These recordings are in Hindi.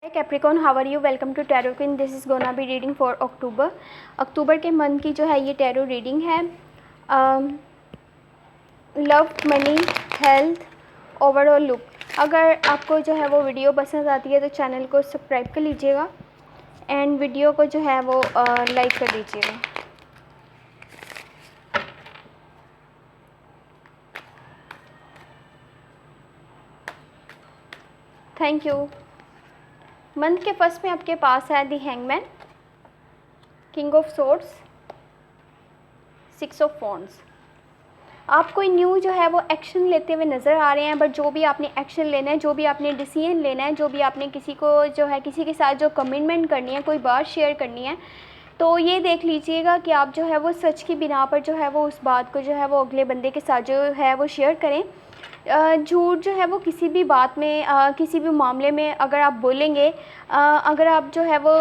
Capricorn, how are you? Welcome to Tarot Queen. This is gonna be reading for October के मंथ की जो है ये टैरो रीडिंग है। Love, money, health, overall look. अगर आपको जो है वो वीडियो पसंद आती है तो चैनल को सब्सक्राइब कर लीजिएगा एंड वीडियो को जो है वो लाइक कर दीजिएगा। Thank you. मंथ के फर्स्ट में आपके पास है the hangman, king of swords, 6 of wands. आप कोई न्यू जो है वो एक्शन लेते हुए नज़र आ रहे हैं, बट जो भी आपने एक्शन लेना है, जो भी आपने डिसीजन लेना है, जो भी आपने किसी को जो है किसी के साथ जो कमिटमेंट करनी है, कोई बात शेयर करनी है, तो ये देख लीजिएगा कि आप जो है वो सच की बिना पर जो है वो उस बात को जो है वो अगले बंदे के साथ जो है वो शेयर करें। झूठ जो है वो किसी भी बात में, किसी भी मामले में अगर आप बोलेंगे, अगर आप जो है वो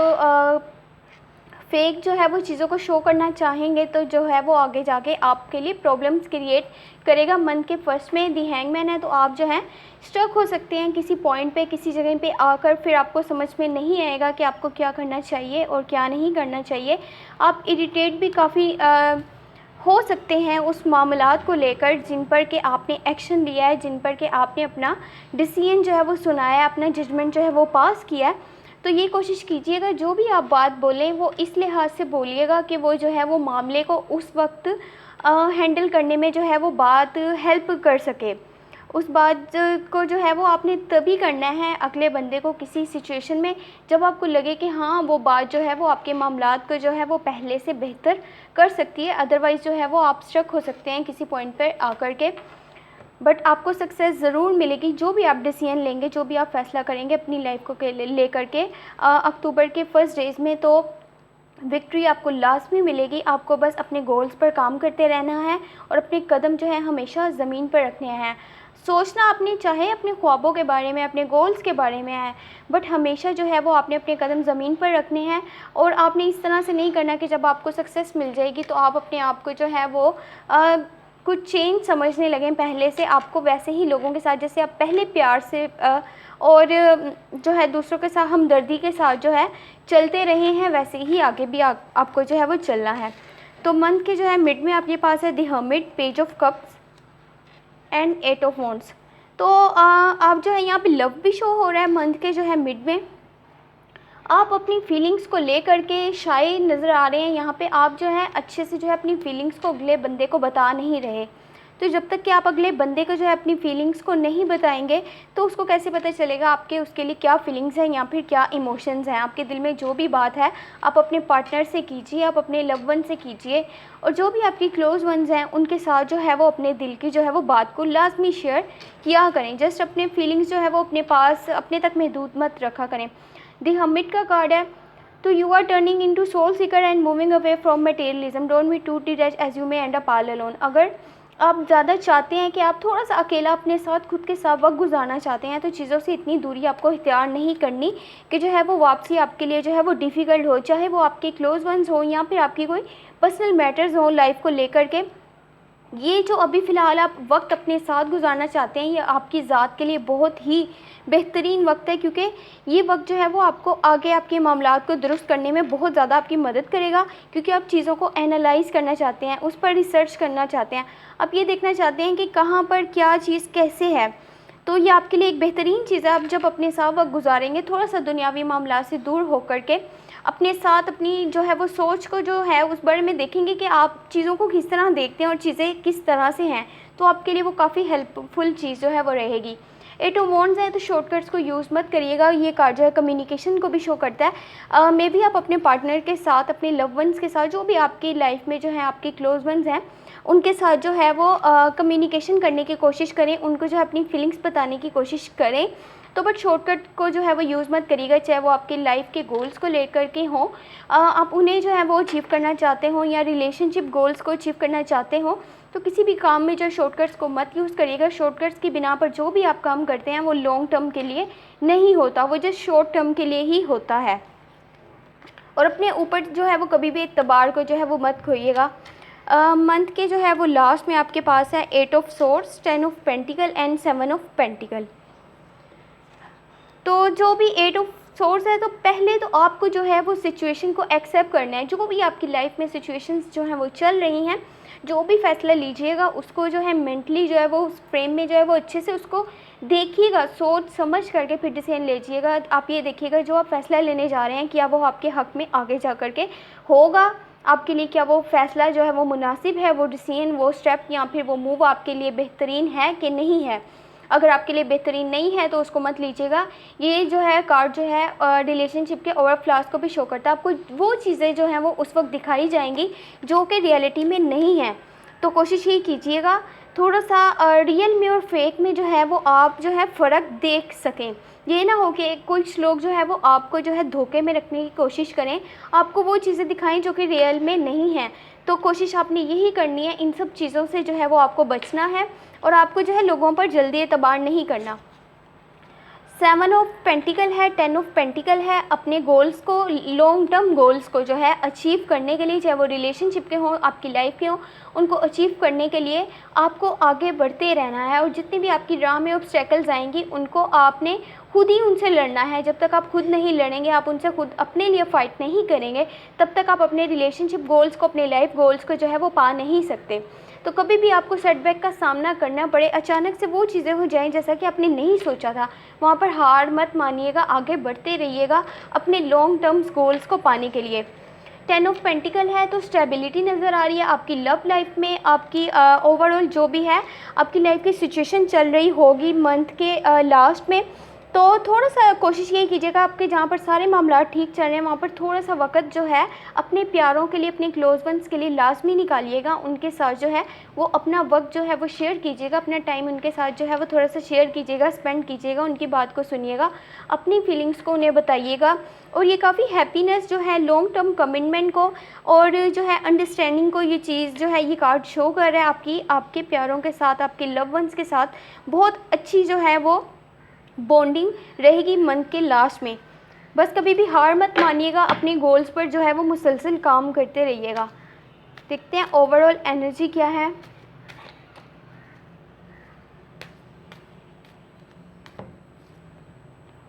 फेक जो है वो चीज़ों को शो करना चाहेंगे तो जो है वो आगे जाके आपके लिए प्रॉब्लम्स क्रिएट करेगा। मंथ के फर्स्ट में दी हैंगमैन है, तो आप जो है स्टक हो सकते हैं किसी पॉइंट पे, किसी जगह पे आकर, फिर आपको समझ में नहीं आएगा कि आपको क्या करना चाहिए और क्या नहीं करना चाहिए। आप इरिटेट भी काफ़ी हो सकते हैं उस मामलात को लेकर जिन पर के आपने एक्शन लिया है, जिन पर के आपने अपना डिसीजन जो है वो सुनाया है, अपना जजमेंट जो है वो पास किया है। तो ये कोशिश कीजिएगा जो भी आप बात बोलें वो इस लिहाज से बोलिएगा कि वो जो है वो मामले को उस वक्त हैंडल करने में जो है वो बात हेल्प कर सके। उस बात को जो है वो आपने तभी करना है अगले बंदे को किसी सिचुएशन में जब आपको लगे कि हाँ वो बात जो है वो आपके मामलात को जो है वो पहले से बेहतर कर सकती है। अदरवाइज़ जो है वो आप स्ट्रक हो सकते हैं किसी पॉइंट पर आकर के, बट आपको सक्सेस ज़रूर मिलेगी। जो भी आप डिसीजन लेंगे, जो भी आप फैसला करेंगे अपनी लाइफ को लेकर के अक्टूबर के फर्स्ट डेज़ में, तो विक्ट्री आपको लास्ट में मिलेगी। आपको बस अपने गोल्स पर काम करते रहना है और अपने कदम जो है हमेशा ज़मीन पर रखने हैं। सोचना आपने चाहे अपने ख्वाबों के बारे में, अपने गोल्स के बारे में है, बट हमेशा जो है वो आपने अपने कदम ज़मीन पर रखने हैं। और आपने इस तरह से नहीं करना कि जब आपको सक्सेस मिल जाएगी तो आप अपने आप को जो है वो कुछ चेंज समझने लगें पहले से। आपको वैसे ही लोगों के साथ जैसे आप पहले प्यार से और जो है दूसरों के साथ हमदर्दी के साथ जो है चलते रहे हैं, वैसे ही आगे भी आपको जो है वो चलना है। तो मंथ के जो है मिड में आपके पास है the hermit, page of cups and 8 of wands. तो आप जो है यहाँ पे लव भी शो हो रहा है मंथ के जो है मिड में। आप अपनी फीलिंग्स को लेकर के शाय नज़र आ रहे हैं यहाँ पे। आप जो है अच्छे से जो है अपनी फीलिंग्स को अगले बंदे को बता नहीं रहे। तो जब तक कि आप अगले बंदे को जो है अपनी फीलिंग्स को नहीं बताएंगे तो उसको कैसे पता चलेगा आपके उसके लिए क्या फीलिंग्स हैं या फिर क्या इमोशंस हैं। आपके दिल में जो भी बात है आप अपने पार्टनर से कीजिए, आप अपने लव वन से कीजिए, और जो भी आपकी क्लोज वंस हैं उनके साथ जो है वो अपने दिल की जो है वो बात को लाजमी शेयर किया करें। जस्ट अपने फीलिंग्स जो है वो अपने पास, अपने तक महदूद मत रखा करें। द हर्मिट का कार्ड है, तो you are turning into soul seeker and moving away from materialism, don't be too detached as you may end up all alone. अगर आप ज़्यादा चाहते हैं कि आप थोड़ा सा अकेला अपने साथ खुद के साथ वक्त गुजारना चाहते हैं, तो चीज़ों से इतनी दूरी आपको इख्तियार नहीं करनी कि जो है वो वापसी आपके लिए जो है वो डिफ़िकल्ट हो, चाहे वो आपके क्लोज वंस हों या फिर आपकी कोई पर्सनल मैटर्स हों लाइफ को लेकर के। ये जो अभी फ़िलहाल आप वक्त अपने साथ गुजारना चाहते हैं, ये आपकी ज़ात के लिए बहुत ही बेहतरीन वक्त है, क्योंकि ये वक्त जो है वो आपको आगे आपके मामलात को दुरुस्त करने में बहुत ज़्यादा आपकी मदद करेगा। क्योंकि आप चीज़ों को एनालाइज़ करना चाहते हैं, उस पर रिसर्च करना चाहते हैं, आप ये देखना चाहते हैं कि कहाँ पर क्या चीज़ कैसे है। तो ये आपके लिए एक बेहतरीन चीज़ है। आप जब अपने साथ वक्त गुजारेंगे थोड़ा सा दुनियावी मामला से दूर होकर के, अपने साथ अपनी जो है वो सोच को जो है उस बारे में देखेंगे कि आप चीज़ों को किस तरह देखते हैं और चीज़ें किस तरह से हैं, तो आपके लिए वो काफ़ी हेल्पफुल चीज़ जो है वो रहेगी। 8 ऑफ वॉन्ड्स है, तो शॉर्टकट्स को यूज़ मत करिएगा। ये कार्ड जो है कम्युनिकेशन को भी शो करता है। मे बी आप अपने पार्टनर के साथ, अपने लव वंस के साथ, जो भी आपकी लाइफ में जो है आपके क्लोज वंस हैं, उनके साथ जो है वो कम्युनिकेशन करने की कोशिश करें, उनको जो है अपनी फीलिंग्स बताने की कोशिश करें। तो बट शॉर्टकट को जो है वो यूज़ मत करिएगा, चाहे वो आपके लाइफ के गोल्स को लेकर के हों, आप उन्हें जो है वो अचीव करना चाहते हों या रिलेशनशिप गोल्स को अचीव करना चाहते हों, तो किसी भी काम में जो शॉर्टकट्स को मत यूज़ करिएगा। शॉर्टकट्स की बिना पर जो भी आप काम करते हैं वो लॉन्ग टर्म के लिए नहीं होता, वो जस्ट शॉर्ट टर्म के लिए ही होता है। और अपने ऊपर जो है वो कभी भी एतबार को जो है वो मत खोइएगा। मंथ के जो है वो लास्ट में आपके पास है 8 of swords, 10 of pentacle and 7 of pentacle. तो जो भी 8 ऑफ सोर्स है, तो पहले तो आपको जो है वो सिचुएशन को एक्सेप्ट करना है। जो भी आपकी लाइफ में सिचुएशंस जो हैं वो चल रही हैं, जो भी फैसला लीजिएगा उसको जो है मेंटली जो है वो उस फ्रेम में जो है वो अच्छे से उसको देखिएगा, सोच समझ करके फिर डिसीजन लीजिएगा। आप ये देखिएगा जो आप फैसला लेने जा रहे हैं क्या वो आपके हक़ में आगे जा कर के होगा आपके लिए, क्या वो फ़ैसला जो है वो मुनासिब है, वो डिसीजन, वो स्टेप या फिर वो मूव आपके लिए बेहतरीन है कि नहीं है। अगर आपके लिए बेहतरीन नहीं है तो उसको मत लीजिएगा। ये जो है कार्ड जो है रिलेशनशिप के ओवर फ्लॉज को भी शो करता है। आपको वो चीज़ें जो हैं वो उस वक्त दिखाई जाएंगी जो कि रियलिटी में नहीं है। तो कोशिश ये कीजिएगा थोड़ा सा रियल में और फेक में जो है वो आप जो है फ़र्क देख सकें। ये ना हो कि कुछ लोग जो है वो आपको जो है धोखे में रखने की कोशिश करें, आपको वो चीज़ें दिखाएं जो कि रियल में नहीं हैं। तो कोशिश आपने यही करनी है, इन सब चीज़ों से जो है वो आपको बचना है और आपको जो है लोगों पर जल्दी एतबार नहीं करना। 7 ऑफ पेंटिकल है, 10 ऑफ पेंटिकल है। अपने गोल्स को, लॉन्ग टर्म गोल्स को जो है अचीव करने के लिए, चाहे वो रिलेशनशिप के हों, आपकी लाइफ के हों, उनको अचीव करने के लिए आपको आगे बढ़ते रहना है। और जितनी भी आपकी राह में ऑब्स्टेकल्स आएंगी उनको आपने खुद ही उनसे लड़ना है। जब तक आप खुद नहीं लड़ेंगे, आप उनसे खुद अपने लिए फ़ाइट नहीं करेंगे, तब तक आप अपने रिलेशनशिप गोल्स को, अपने लाइफ गोल्स को जो है वो पा नहीं सकते। तो कभी भी आपको सेटबैक का सामना करना पड़े, अचानक से वो चीज़ें हो जाएं जैसा कि आपने नहीं सोचा था, वहाँ पर हार मत मानिएगा, आगे बढ़ते रहिएगा अपने लॉन्ग टर्म गोल्स को पाने के लिए। 10 ऑफ पेंटिकल है, तो स्टेबिलिटी नज़र आ रही है आपकी लव लाइफ में। आपकी ओवरऑल जो भी है आपकी लाइफ की सिचुएशन चल रही होगी मंथ के लास्ट में, तो थोड़ा सा कोशिश यही कीजिएगा आपके जहाँ पर सारे मामला ठीक चल रहे हैं वहाँ पर थोड़ा सा वक्त जो है अपने प्यारों के लिए, अपने क्लोज वंस के लिए लाजमी निकालिएगा। उनके साथ जो है वो अपना वक्त जो है वो शेयर कीजिएगा, अपना टाइम उनके साथ जो है वो थोड़ा सा शेयर कीजिएगा, स्पेंड कीजिएगा, उनकी बात को सुनिएगा, अपनी फीलिंग्स को उन्हें बताइएगा। और ये काफ़ी हैप्पीनेस जो है, लॉन्ग टर्म कमिटमेंट को और जो है अंडरस्टैंडिंग को, ये चीज़ जो है ये कार्ड शो कर रहा है आपके प्यारों के साथ, आपके लव वंस के साथ बहुत अच्छी जो है वो बॉन्डिंग रहेगी मंथ के लास्ट में। बस कभी भी हार मत मानिएगा, अपने गोल्स पर जो है वो मुसलसल काम करते रहिएगा। देखते हैं ओवरऑल एनर्जी क्या है।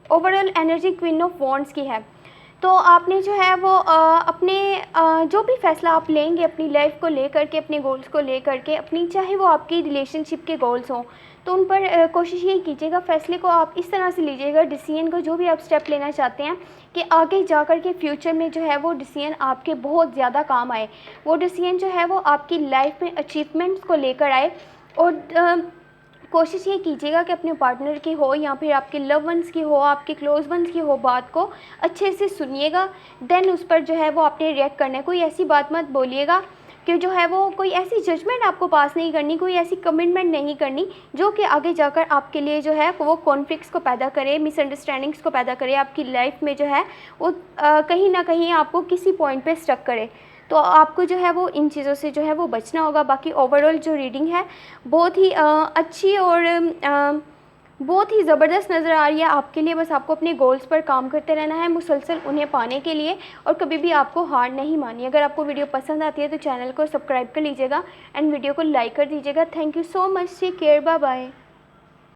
Overall energy queen of wands की है। तो आपने जो है वो अपने जो भी फ़ैसला आप लेंगे अपनी लाइफ को लेकर के, अपने गोल्स को लेकर के, अपनी चाहे वो आपकी रिलेशनशिप के गोल्स हों, तो उन पर कोशिश यही कीजिएगा फ़ैसले को आप इस तरह से लीजिएगा, डिसीजन को, जो भी आप स्टेप लेना चाहते हैं, कि आगे जा कर के फ्यूचर में जो है वो डिसीजन आपके बहुत ज़्यादा काम आए। वो डिसीजन जो है वो आपकी लाइफ में अचीवमेंट्स को लेकर आए। और कोशिश ये कीजिएगा कि अपने पार्टनर की हो या फिर आपके लव वंस की हो, आपके क्लोज वंस की हो, बात को अच्छे से सुनिएगा, देन उस पर जो है वो आपने रिएक्ट करना है। कोई ऐसी बात मत बोलिएगा कि जो है वो कोई ऐसी जजमेंट आपको पास नहीं करनी, कोई ऐसी कमिटमेंट नहीं करनी जो कि आगे जाकर आपके लिए जो है वो कॉन्फ्लिक्ट्स को पैदा करे, मिसअंडरस्टैंडिंग्स को पैदा करे, आपकी लाइफ में जो है वो कहीं ना कहीं आपको किसी पॉइंट पे स्टक करे। तो आपको जो है वो इन चीज़ों से जो है वो बचना होगा। बाकी ओवरऑल जो रीडिंग है बहुत ही अच्छी और बहुत ही ज़बरदस्त नज़र आ रही है आपके लिए। बस आपको अपने गोल्स पर काम करते रहना है मुसलसल उन्हें पाने के लिए, और कभी भी आपको हार नहीं मानी। अगर आपको वीडियो पसंद आती है तो चैनल को सब्सक्राइब कर लीजिएगा एंड वीडियो को लाइक कर दीजिएगा। Thank you so much, take care, bye bye.